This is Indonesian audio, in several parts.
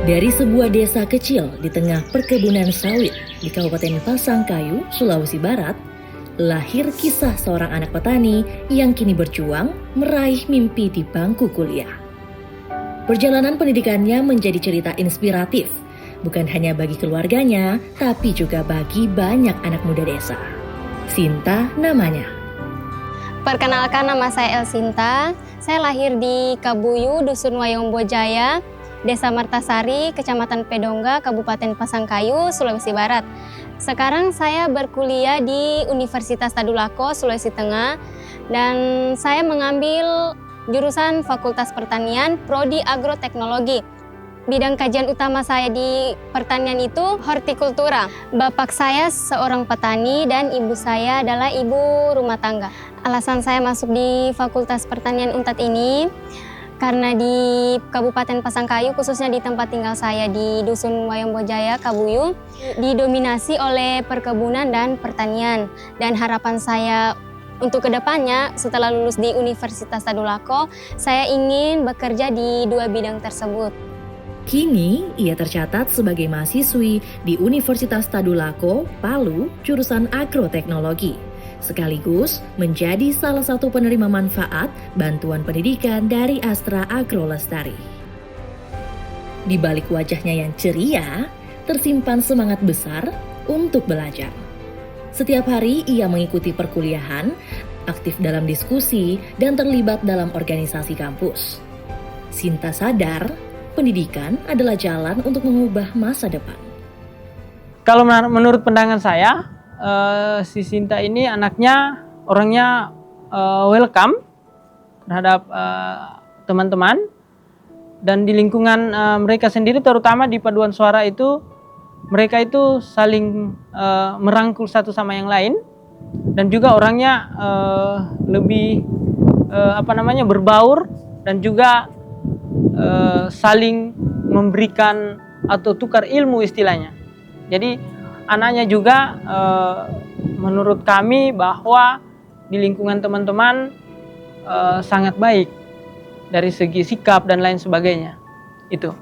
Dari sebuah desa kecil di tengah perkebunan sawit di Kabupaten Pasangkayu, Sulawesi Barat, lahir kisah seorang anak petani yang kini berjuang meraih mimpi di bangku kuliah. Perjalanan pendidikannya menjadi cerita inspiratif, bukan hanya bagi keluarganya, tapi juga bagi banyak anak muda desa. Sinta namanya. Perkenalkan, nama saya El Sinta. Saya lahir di Kabuyu, Dusun Wayombojaya, Desa Martasari, Kecamatan Pedongga, Kabupaten Pasangkayu, Sulawesi Barat. Sekarang saya berkuliah di Universitas Tadulako, Sulawesi Tengah, dan saya mengambil jurusan Fakultas Pertanian, Prodi Agroteknologi. Bidang kajian utama saya di pertanian itu hortikultura. Bapak saya seorang petani dan ibu saya adalah ibu rumah tangga. Alasan saya masuk di Fakultas Pertanian UNTAD ini karena di Kabupaten Pasangkayu, khususnya di tempat tinggal saya di Dusun Wayombojaya, Kabuyu, didominasi oleh perkebunan dan pertanian. Dan harapan saya untuk kedepannya, setelah lulus di Universitas Tadulako, saya ingin bekerja di dua bidang tersebut. Kini, ia tercatat sebagai mahasiswi di Universitas Tadulako, Palu, jurusan agroteknologi, sekaligus menjadi salah satu penerima manfaat bantuan pendidikan dari Astra Agro Lestari. Di balik wajahnya yang ceria, tersimpan semangat besar untuk belajar. Setiap hari ia mengikuti perkuliahan, aktif dalam diskusi, dan terlibat dalam organisasi kampus. Sinta sadar, pendidikan adalah jalan untuk mengubah masa depan. Kalau menurut pandangan saya, si Sinta ini orangnya welcome terhadap teman-teman, dan di lingkungan mereka sendiri, terutama di paduan suara itu, mereka itu saling merangkul satu sama yang lain, dan juga orangnya lebih berbaur, dan juga saling memberikan atau tukar ilmu istilahnya. Jadi anaknya juga menurut kami bahwa di lingkungan teman-teman sangat baik dari segi sikap dan lain sebagainya. Itu.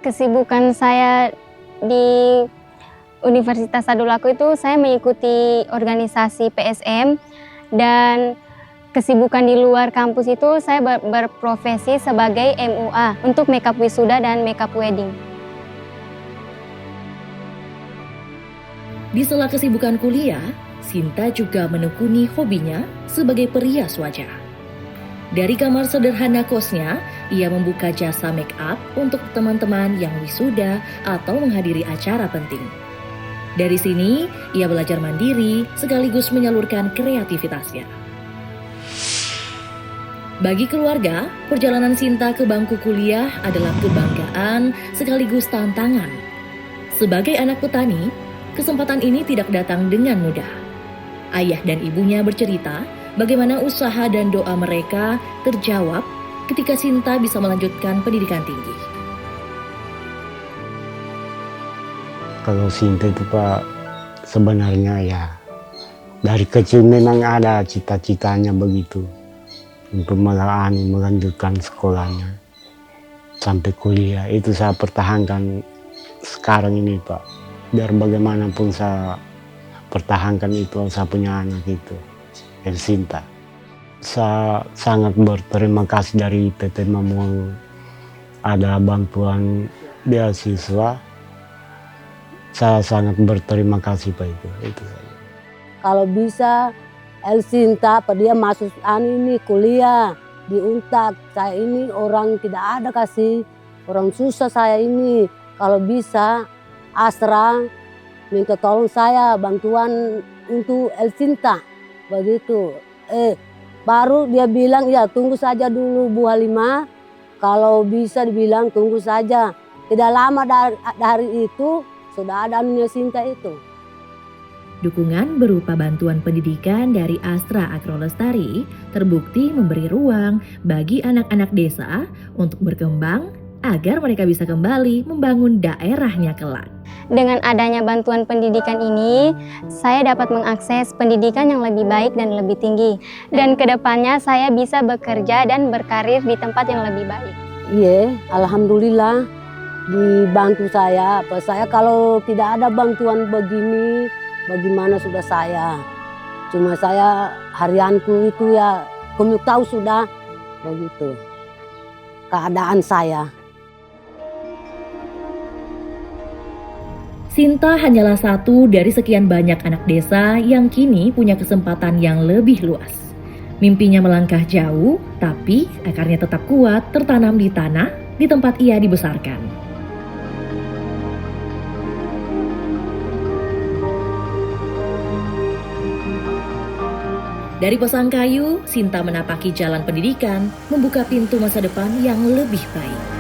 Kesibukan saya di Universitas Tadulako itu saya mengikuti organisasi PSM, dan kesibukan di luar kampus itu saya berprofesi sebagai MUA untuk makeup wisuda dan makeup wedding. Di sela kesibukan kuliah, Sinta juga menekuni hobinya sebagai perias wajah. Dari kamar sederhana kosnya, ia membuka jasa make up untuk teman-teman yang wisuda atau menghadiri acara penting. Dari sini, ia belajar mandiri sekaligus menyalurkan kreativitasnya. Bagi keluarga, perjalanan Sinta ke bangku kuliah adalah kebanggaan sekaligus tantangan. Sebagai anak petani, kesempatan ini tidak datang dengan mudah. Ayah dan ibunya bercerita bagaimana usaha dan doa mereka terjawab ketika Sinta bisa melanjutkan pendidikan tinggi. Kalau Sinta itu Pak, sebenarnya ya dari kecil memang ada cita-citanya begitu, untuk melanjutkan sekolahnya sampai kuliah. Itu saya pertahankan sekarang ini Pak, biar bagaimanapun saya pertahankan itu, saya punya anak itu, El Sinta. Saya sangat berterima kasih dari PT Mamuang, ada bantuan beasiswa. Saya sangat berterima kasih Pak itu saja. Kalau bisa El Sinta, dia masuk ini kuliah di UNTAD. Saya ini orang tidak ada kasih, orang susah saya ini. Kalau bisa Astra minta tolong saya bantuan untuk El Sinta, begitu. Baru dia bilang ya tunggu saja dulu Bu Halimah. Kalau bisa dibilang tunggu saja. Tidak lama dari itu sudah ada anunya Sinta itu. Dukungan berupa bantuan pendidikan dari Astra Agro Lestari terbukti memberi ruang bagi anak-anak desa untuk berkembang agar mereka bisa kembali membangun daerahnya kelak. Dengan adanya bantuan pendidikan ini, saya dapat mengakses pendidikan yang lebih baik dan lebih tinggi. Dan kedepannya saya bisa bekerja dan berkarir di tempat yang lebih baik. Iya, alhamdulillah dibantu saya. Saya kalau tidak ada bantuan begini, bagaimana sudah saya? Cuma saya harianku itu ya, kamu tahu sudah begitu keadaan saya. Sinta hanyalah satu dari sekian banyak anak desa yang kini punya kesempatan yang lebih luas. Mimpinya melangkah jauh, tapi akarnya tetap kuat tertanam di tanah di tempat ia dibesarkan. Dari Pasangkayu, Sinta menapaki jalan pendidikan, membuka pintu masa depan yang lebih baik.